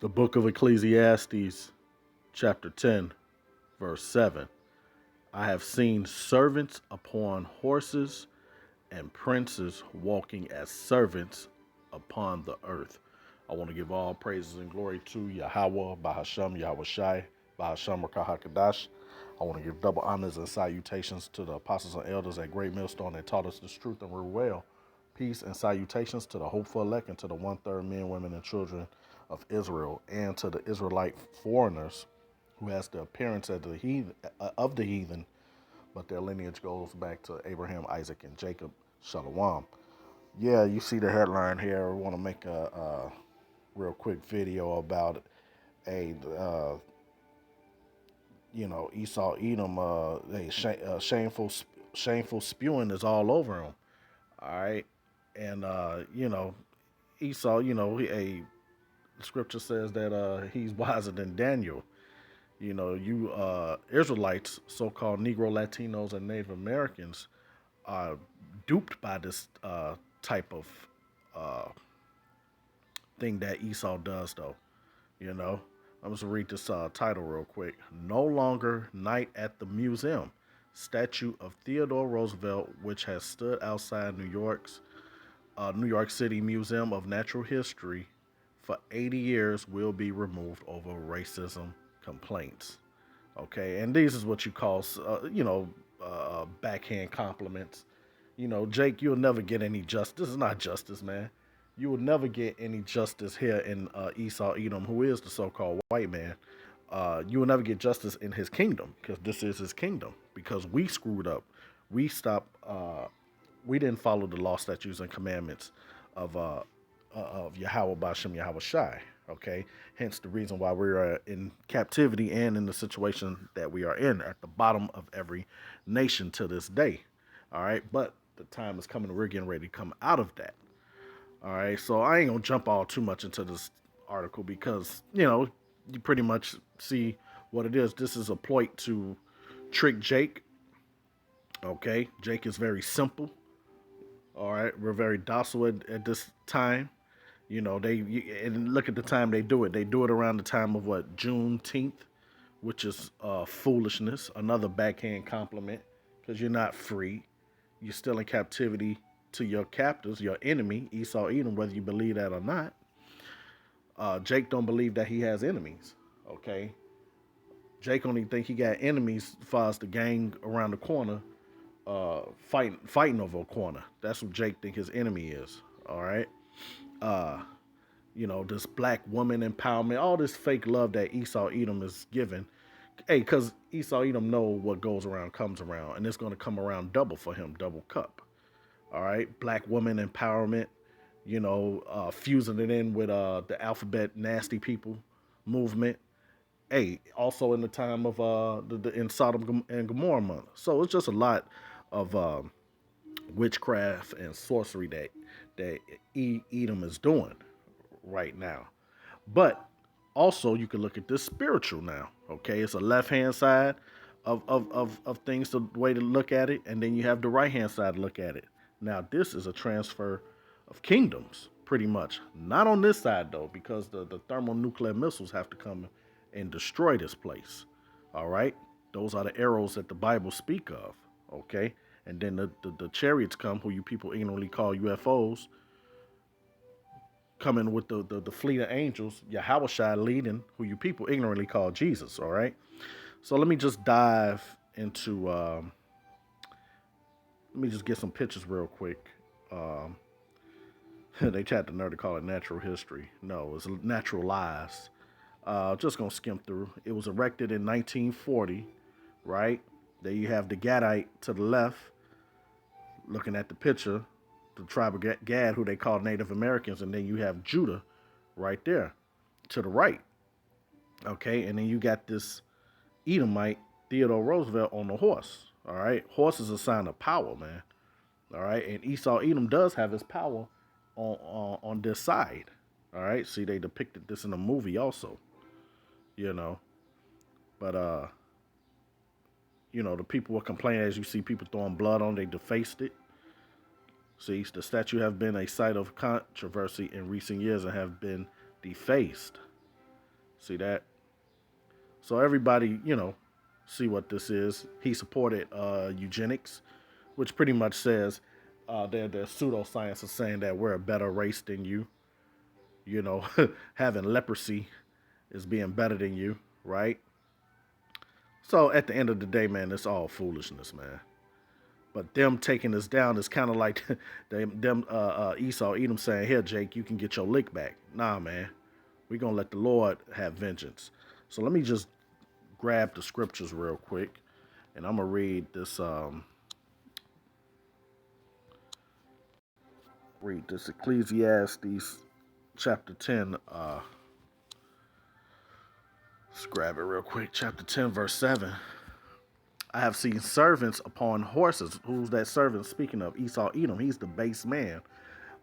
The book of Ecclesiastes, chapter 10, verse 7. I have seen servants upon horses and princes walking as servants upon the earth. I want to give all praises and glory to Yahweh, Bahasham, Yahweh Shai, Bahasham, Rakahakadash. I want to give double honors and salutations to the apostles and elders at Great Millstone that taught us this truth and rule well. Peace and salutations to the hopeful elect and to the one-third men, women, and children of Israel, and to the Israelite foreigners who has the appearance of the heathen, but their lineage goes back to Abraham, Isaac, and Jacob. Shalom. Yeah, you see the headline here. I want to make a real quick video about a, Esau Edom. Shameful spewing is all over him. All right, and Esau. The scripture says that he's wiser than Daniel. You Israelites, so-called Negro, Latinos, and Native Americans, are duped by this type of uh, thing that Esau does, though. You know, I'm just gonna read this title real quick. No longer night at the museum. Statue of Theodore Roosevelt, which has stood outside New York City Museum of Natural History for 80 years, will be removed over racism complaints. Okay, and these is what you call, backhand compliments. Jake, you'll never get any justice. This is not justice, man. You will never get any justice here in Esau Edom, who is the so-called white man. You will never get justice in his kingdom because this is his kingdom. Because we screwed up, we stopped. We didn't follow the law, statutes, and commandments of Yahweh Bashem Yahweh Shai. Okay, hence the reason why we are in captivity and in the situation that we are in at the bottom of every nation to this day. All right, but the time is coming. We're getting ready to come out of that. All right, so I ain't gonna jump all too much into this article because you pretty much see what it is. This is a ploy to trick Jake. Okay, Jake is very simple. All right, we're very docile at this time. And look at the time they do it. They do it around the time of what, Juneteenth, which is foolishness. Another backhand compliment because you're not free. You're still in captivity to your captors, your enemy, Esau Edom, whether you believe that or not. Jake don't believe that he has enemies. Okay, Jake only think he got enemies as far as the gang around the corner, fighting over a corner. That's what Jake think his enemy is. All right. Uh, this black woman empowerment, all this fake love that Esau Edom is giving. Hey, because Esau Edom know what goes around comes around, and it's going to come around double for him, double cup. All right, black woman empowerment. Fusing it in with the alphabet nasty people movement. Hey, also in the time of in Sodom and Gomorrah month. So it's just a lot of witchcraft and sorcery that Edom is doing right now. But also, you can look at this spiritual now. Okay, it's a left hand side of things, the way to look at it, and then you have the right hand side to look at it. Now, this is a transfer of kingdoms, pretty much. Not on this side though, because the thermonuclear missiles have to come and destroy this place. All right, those are the arrows that the Bible speak of. Okay, and then the chariots come, who you people ignorantly call UFOs, coming with the fleet of angels, Yahweh leading, who you people ignorantly call Jesus. All right. So let me just dive into, let me just get some pictures real quick. Um, they tried the nerd to call it natural history. No, it's natural lies. Just going to skim through. It was erected in 1940, right? There you have the Gadite to the left, looking at the picture, the tribe of Gad, who they call Native Americans, and then you have Judah right there to the right. Okay, and then you got this Edomite, Theodore Roosevelt, on the horse. All right, horse is a sign of power, man. All right, and Esau Edom does have his power on this side. All right, see, they depicted this in a movie also. You know, but the people were complaining as you see people throwing blood on. They defaced it. See, the statue have been a site of controversy in recent years and have been defaced. See that? So everybody, see what this is. He supported eugenics, which pretty much says their pseudoscience is saying that we're a better race than you. You know, having leprosy is being better than you, right? So at the end of the day, man, it's all foolishness, man. But them taking us down is kind of like them Esau Edom saying, "Here, Jake, you can get your lick back." Nah, man, we're gonna let the Lord have vengeance. So let me just grab the scriptures real quick, and I'm gonna read this Ecclesiastes chapter 10. Let's grab it real quick. Chapter 10, verse 7. I have seen servants upon horses. Who's that servant speaking of? Esau Edom. He's the base man,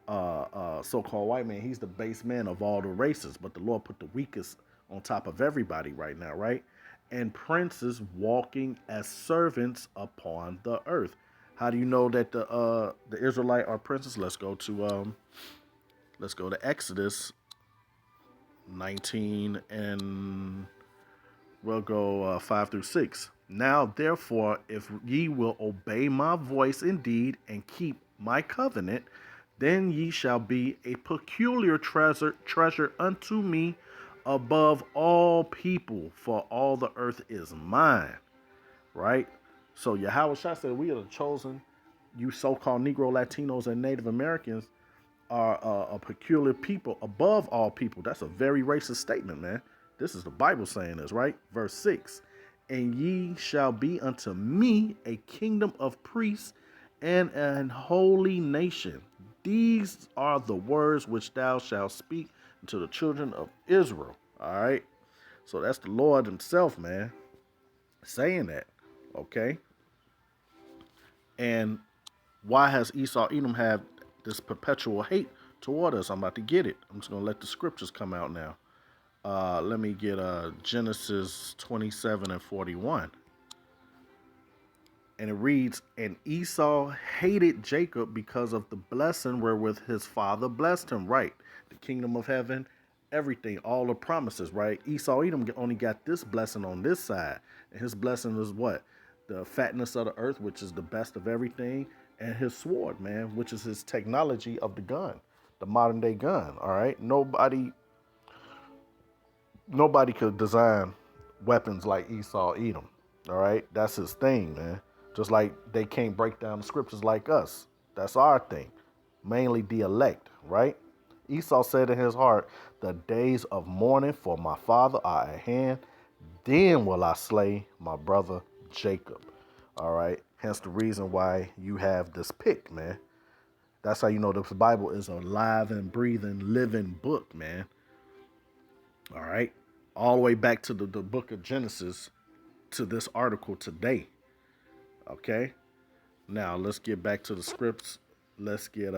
so-called white man. He's the base man of all the races. But the Lord put the weakest on top of everybody right now, right? And princes walking as servants upon the earth. How do you know that the Israelite are princes? Let's go to Exodus 19 and we'll go 5 through 6. Now, therefore, if ye will obey my voice indeed and keep my covenant, then ye shall be a peculiar treasure unto me above all people, for all the earth is mine. Right? So Yahweh Shah said, we are the chosen, you so-called Negro, Latinos, and Native Americans are a peculiar people above all people. That's a very racist statement, man. This is the Bible saying this, right? Verse 6. And ye shall be unto me a kingdom of priests and an holy nation. These are the words which thou shalt speak to the children of Israel. All right. So that's the Lord himself, man, saying that. Okay. And why has Esau Edom had this perpetual hate toward us? I'm about to get it. I'm just going to let the scriptures come out now. Let me get Genesis 27 and 41. And it reads, and Esau hated Jacob because of the blessing wherewith his father blessed him. Right. The kingdom of heaven, everything, all the promises, right? Esau Edom only got this blessing on this side. And his blessing is what? The fatness of the earth, which is the best of everything, and his sword, man, which is his technology of the gun, the modern day gun. All right. Nobody could design weapons like Esau Edom. All right. That's his thing, man. Just like they can't break down the scriptures like us. That's our thing. Mainly the elect, right? Esau said in his heart, the days of mourning for my father are at hand. Then will I slay my brother Jacob. All right. Hence the reason why you have this pick, man. That's how you know the Bible is a live and breathing, living book, man. All right. All the way back to the book of Genesis to this article today. Okay. Now let's get back to the scripts. Let's get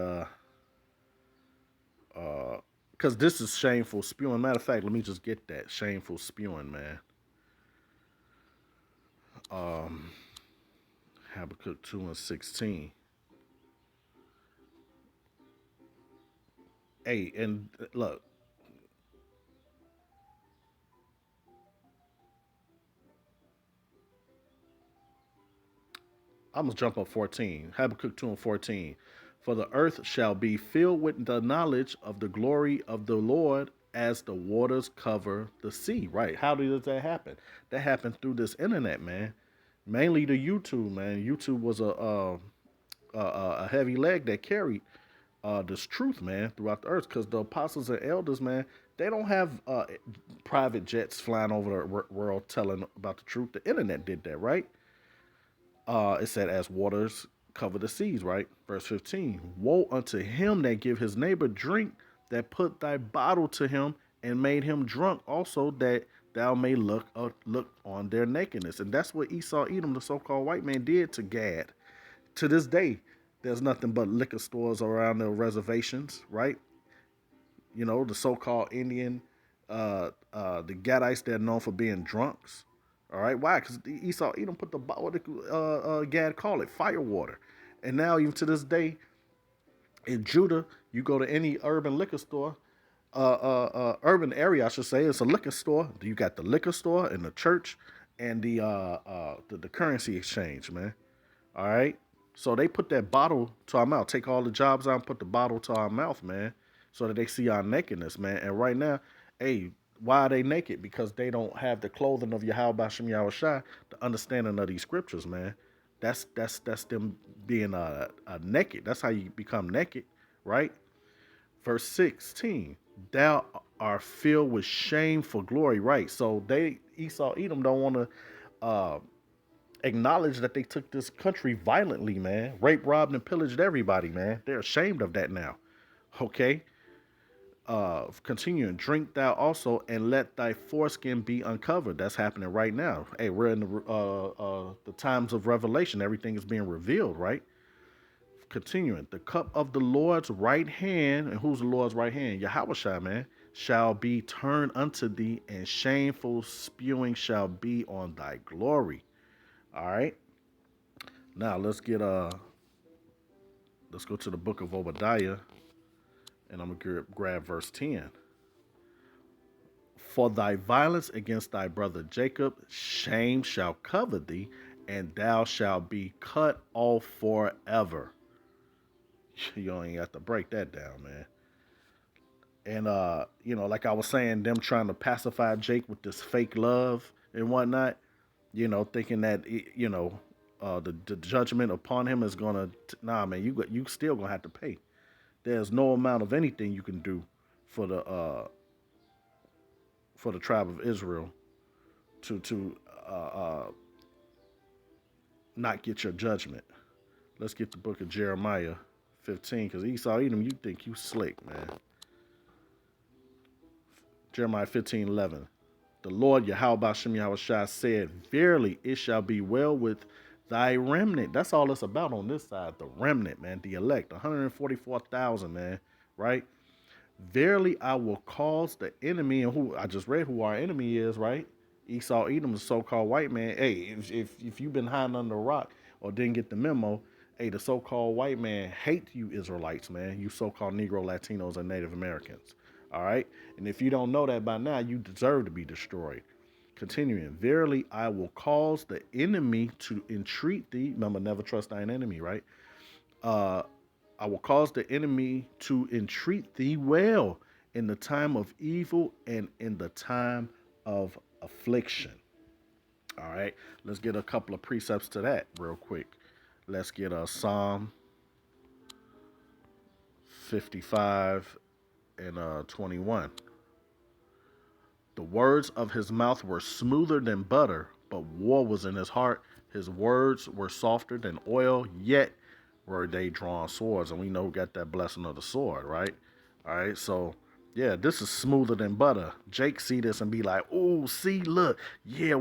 because this is shameful spewing. Matter of fact, let me just get that shameful spewing, man. Um, Habakkuk 2:16. Hey, and look, I'm gonna jump up 14. Habakkuk 2:14. For the earth shall be filled with the knowledge of the glory of the Lord as the waters cover the sea. Right? How does that happen? That happened through this internet, man. Mainly the YouTube, man. YouTube was a heavy leg that carried this truth, man, throughout the earth. Because the apostles and elders, man, they don't have private jets flying over the world telling about the truth. The internet did that, right? It said, as waters cover the seas, right? Verse 15. Woe unto him that give his neighbor drink, that put thy bottle to him, and made him drunk also, that thou may look on their nakedness. And that's what Esau Edom, the so-called white man, did to Gad. To this day, there's nothing but liquor stores around the reservations, right? You know, the so-called Indian, the Gadites, they're known for being drunks. All right, why? Because Esau Edom put the what did Gad call it, fire water, and now even to this day in Judah, you go to any urban liquor store, urban urban area, I should say. It's a liquor store. You got the liquor store and the church and the currency exchange, man. All right. So they put that bottle to our mouth. Take all the jobs out and put the bottle to our mouth, man, so that they see our nakedness, man. And right now, hey, why are they naked? Because they don't have the clothing of Yahweh Bashem Yahushai, the understanding of these scriptures, man. That's them being naked. That's how you become naked, right? Verse 16, thou are filled with shame for glory, right? So they Esau Edom don't want to acknowledge that they took this country violently, man. Raped, robbed, and pillaged everybody, man. They're ashamed of that now. Okay. Continuing, drink thou also, and let thy foreskin be uncovered. That's happening right now. Hey, we're in the times of revelation. Everything is being revealed, right? Continuing, the cup of the Lord's right hand, and who's the Lord's right hand? Yahweh, man, shall be turned unto thee, and shameful spewing shall be on thy glory. All right. Now let's go to the book of Obadiah, and I'm gonna grab verse 10. For thy violence against thy brother Jacob, shame shall cover thee, and thou shalt be cut off forever. You only have to break that down, man. And like I was saying, them trying to pacify Jake with this fake love and whatnot, thinking that the judgment upon him is gonna nah, man. You still gonna have to pay. There's no amount of anything you can do for the tribe of Israel to not get your judgment. Let's get the book of Jeremiah 15, because Esau Edom, you think you slick, man. Jeremiah 15:11. The Lord Yahweh Bashem Yahushua said, verily it shall be well with thy remnant. That's all it's about on this side. The remnant, man. The elect. 144,000, man. Right? Verily I will cause the enemy, and who I just read who our enemy is, right? Esau Edom, the so-called white man. Hey, if you've been hiding under a rock or didn't get the memo, hey, the so-called white man hate you Israelites, man. You so-called Negro, Latinos, and Native Americans. All right? And if you don't know that by now, you deserve to be destroyed. Continuing, verily I will cause the enemy to entreat thee. Remember, never trust thine enemy, right? I will cause the enemy to entreat thee well in the time of evil and in the time of affliction. All right, let's get a couple of precepts to that real quick. Let's get a Psalm 55 and 21. The words of his mouth were smoother than butter, but war was in his heart. His words were softer than oil, yet were they drawn swords. And we know who got that blessing of the sword, right? All right, so yeah, this is smoother than butter. Jake see this and be like, "Oh, see, look, yeah,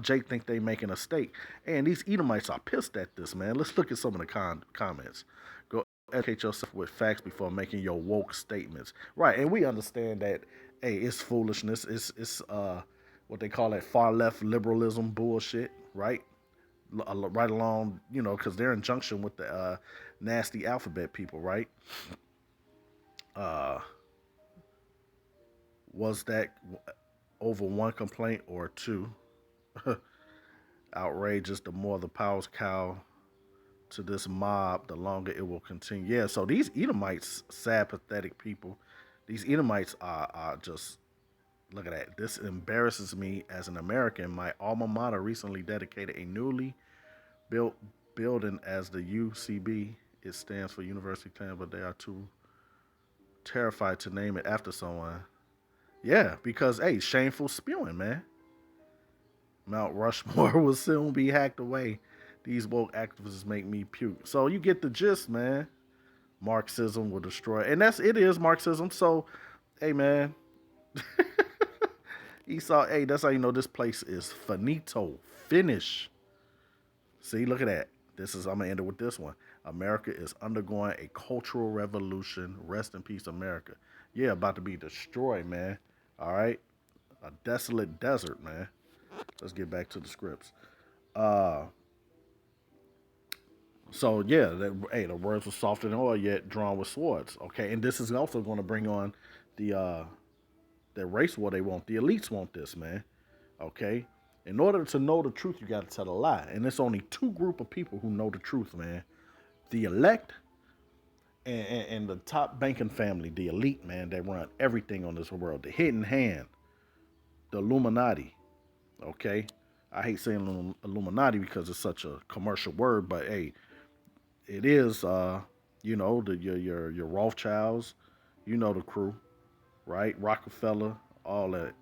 Jake think they making a stake." And these Edomites are pissed at this, man. Let's look at some of the comments. Go educate yourself with facts before making your woke statements, right? And we understand that. Hey, it's foolishness. It's what they call that far left liberalism bullshit, right? Right along, because they're in junction with the nasty alphabet people, right? Uh, was that over one complaint or two? Outrageous. The more the powers cow to this mob, the longer it will continue. Yeah, so these Edomites, sad, pathetic people, these Edomites are just, look at that. This embarrasses me as an American. My alma mater recently dedicated a newly built building as the UCB. It stands for University of Tampa, but they are too terrified to name it after someone. Yeah, because, hey, shameful spewing, man. Mount Rushmore will soon be hacked away. These woke activists make me puke. So you get the gist, man. Marxism will destroy. And it is Marxism. So, hey, man. Esau, hey, that's how you know this place is finito. Finish. See, look at that. I'm going to end it with this one. America is undergoing a cultural revolution. Rest in peace, America. Yeah, about to be destroyed, man. All right? A desolate desert, man. Let's get back to the scripts. So, yeah, the words were softer than oil, yet drawn with swords. Okay, and this is also going to bring on the The race war they want. The elites want this, man. Okay? In order to know the truth, you got to tell a lie. And it's only two group of people who know the truth, man. The elect and the top banking family, the elite, man, they run everything on this world. The hidden hand, the Illuminati. Okay? I hate saying Illuminati because it's such a commercial word, but hey, it is your Rothschilds, you know the crew, right? Rockefeller, all that.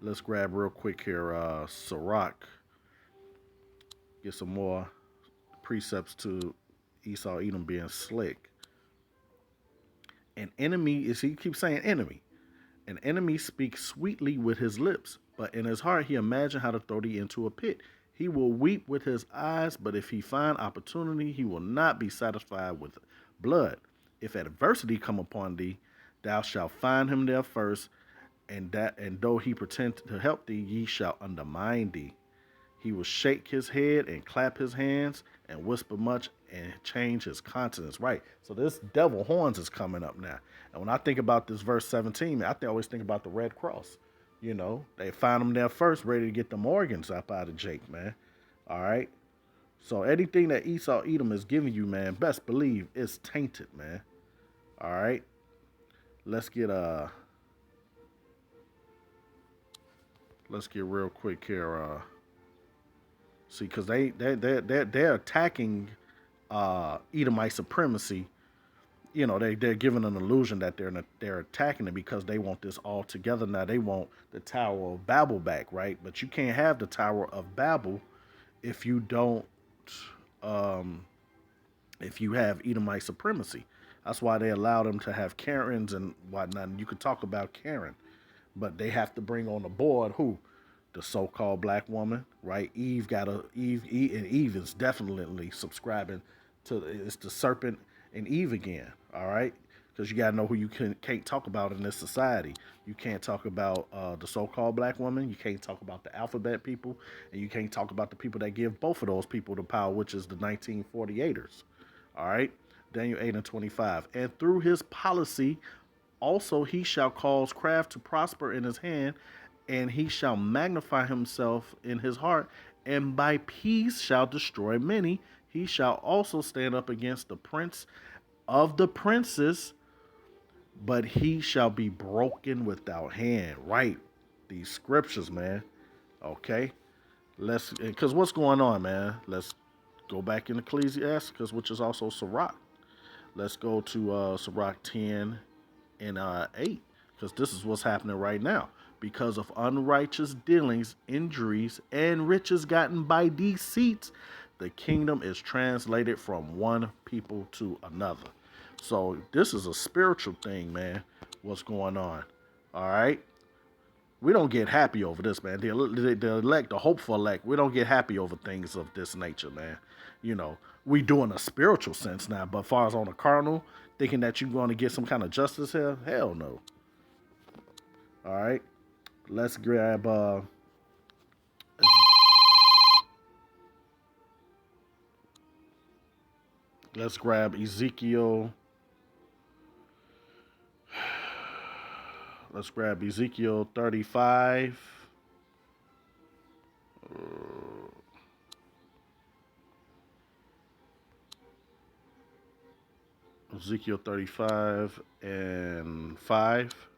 Let's grab real quick here, Sirach, get some more precepts to Esau Edom being slick. An enemy is he keeps saying enemy. An enemy speaks sweetly with his lips, but in his heart he imagines how to throw thee into a pit. He will weep with his eyes, but if he find opportunity, he will not be satisfied with blood. If adversity come upon thee, thou shalt find him there first, and though he pretend to help thee, ye shall undermine thee. He will shake his head and clap his hands and whisper much and change his countenance. Right. So this devil horns is coming up now. And when I think about this verse 17, man, always think about the Red Cross. You know, they find him there first, ready to get them organs up out of Jake, man. All right. So anything that Esau Edom is giving you, man, best believe it's tainted, man. All right. Let's get real quick here. See, because they're attacking Edomite supremacy. You know, they're giving an illusion that they're attacking it because they want this all together. Now they want the Tower of Babel back, right? But you can't have the Tower of Babel if you don't if you have Edomite supremacy. That's why they allow them to have Karens and whatnot. And you could talk about Karen, but they have to bring on the board who? The so-called black woman, right? Eve is definitely subscribing to it's the serpent and Eve again, all right? Because you gotta know who you can't talk about in this society. You can't talk about the so-called black woman. You can't talk about the alphabet people, and you can't talk about the people that give both of those people the power, which is the 1948ers. All right, Daniel 8:25, and through his policy, also he shall cause craft to prosper in his hand, and he shall magnify himself in his heart, and by peace shall destroy many. He shall also stand up against the prince of the princes, but he shall be broken without hand. Right. These scriptures, man. Okay. Because what's going on, man? Let's go back in Ecclesiasticus, which is also Sirach. Let's go to Sirach 10 and 8, because this is what's happening right now. Because of unrighteous dealings, injuries, and riches gotten by deceit, the kingdom is translated from one people to another. So this is a spiritual thing, man. What's going on? All right. We don't get happy over this, man. The elect, the hopeful elect, we don't get happy over things of this nature, man. You know, we do in a spiritual sense now, but as far as on a carnal, thinking that you're going to get some kind of justice here, hell no. All right. Let's grab Ezekiel. Let's grab Ezekiel 35. Ezekiel 35 and 5.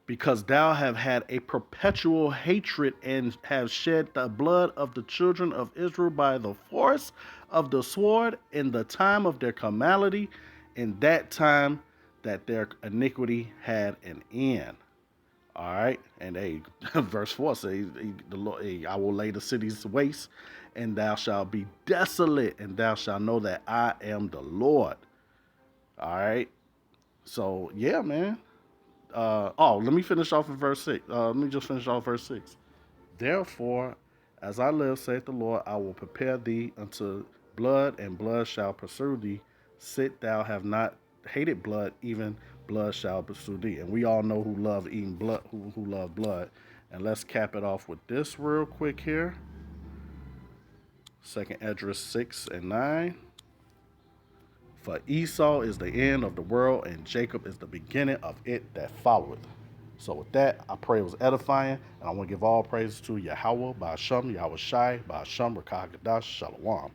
Because thou have had a perpetual hatred and have shed the blood of the children of Israel by the force of the sword in the time of their calamity, in that time that their iniquity had an end. All right, and verse 4 says, "The Lord, I will lay the cities waste, and thou shalt be desolate, and thou shalt know that I am the Lord." All right, so yeah, man. Let me finish off in verse 6. Let me just finish off verse 6. Therefore, as I live, saith the Lord, I will prepare thee unto blood, and blood shall pursue thee. Sit thou have not hated blood, even blood shall pursue thee. And we all know who love eating blood, who love blood. And let's cap it off with this real quick here. Second Esdras 6 and 9. For Esau is the end of the world, and Jacob is the beginning of it that followeth. So with that, I pray it was edifying, and I want to give all praises to Yahweh, Ba'ashem, Yahweh Shai, Ba'ashem, Rakah Gadash, Shalom.